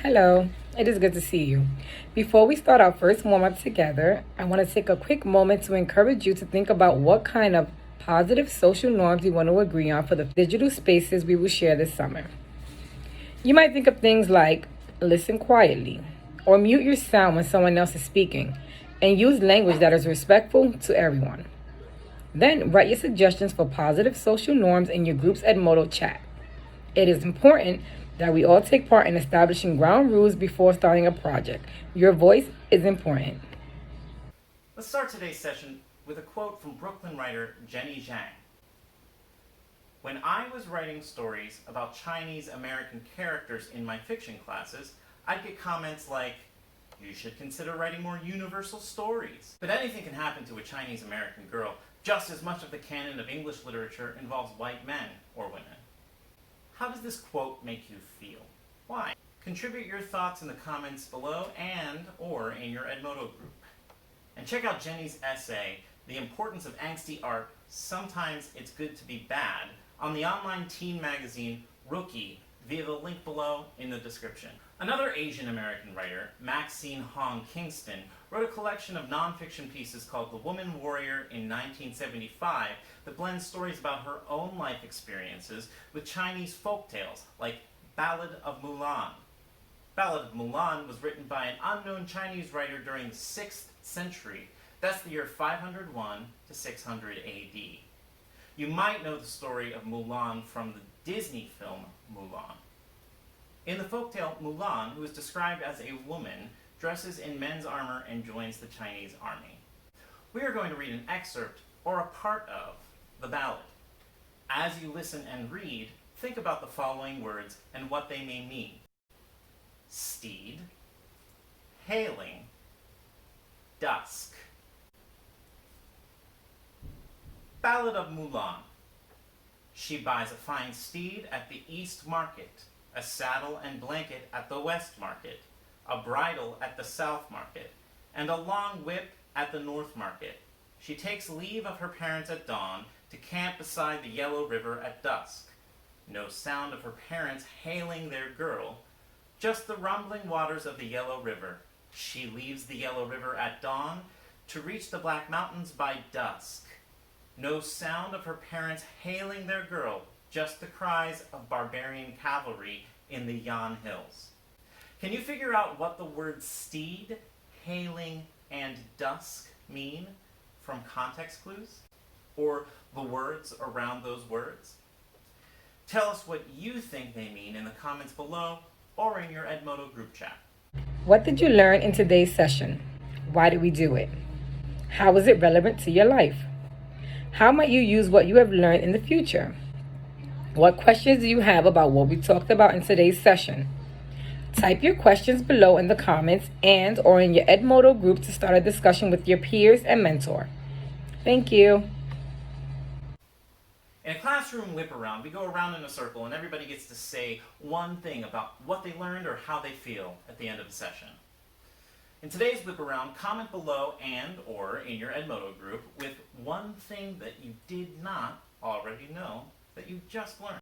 Hello, it is good to see you. Before we start our first warm up together, I want to take a quick moment to encourage you to think about what kind of positive social norms you want to agree on for the digital spaces we will share this summer. You might think of things like listen quietly, or mute your sound when someone else is speaking, and use language that is respectful to everyone. Then write your suggestions for positive social norms in your group's Edmodo chat. It is important that we all take part in establishing ground rules before starting a project. Your voice is important. Let's start today's session with a quote from Brooklyn writer Jenny Zhang. When I was writing stories about Chinese American characters in my fiction classes, I'd get comments like, "You should consider writing more universal stories." But anything can happen to a Chinese American girl. Just as much of the canon of English literature involves white men or women. How does this quote make you feel? Why? Contribute your thoughts in the comments below and or in your Edmodo group. And check out Jenny's essay, The Importance of Angsty Art, Sometimes It's Good to Be Bad, on the online teen magazine Rookie via the link below in the description. Another Asian American writer, Maxine Hong Kingston, wrote a collection of nonfiction pieces called The Woman Warrior in 1975 that blends stories about her own life experiences with Chinese folktales like Ballad of Mulan. Ballad of Mulan was written by an unknown Chinese writer during the 6th century. That's the year 501 to 600 AD. You might know the story of Mulan from the Disney film Mulan. In the folktale, Mulan, who is described as a woman, dresses in men's armor and joins the Chinese army. We are going to read an excerpt, or a part of, the ballad. As you listen and read, think about the following words and what they may mean. Steed, hailing, dusk. Ballad of Mulan. She buys a fine steed at the East Market, a saddle and blanket at the West Market, a bridle at the South Market, and a long whip at the North Market. She takes leave of her parents at dawn to camp beside the Yellow River at dusk. No sound of her parents hailing their girl, just the rumbling waters of the Yellow River. She leaves the Yellow River at dawn to reach the Black Mountains by dusk. No sound of her parents hailing their girl, just the cries of barbarian cavalry in the Yan Hills. Can you figure out what the words steed, hailing, and dusk mean from context clues? Or the words around those words? Tell us what you think they mean in the comments below or in your Edmodo group chat. What did you learn in today's session? Why did we do it? How is it relevant to your life? How might you use what you have learned in the future? What questions do you have about what we talked about in today's session? Type your questions below in the comments and or in your Edmodo group to start a discussion with your peers and mentor. Thank you. In a classroom whip around, we go around in a circle and everybody gets to say one thing about what they learned or how they feel at the end of the session. In today's whip around, comment below and or in your Edmodo group with one thing that you did not already know that you just learned.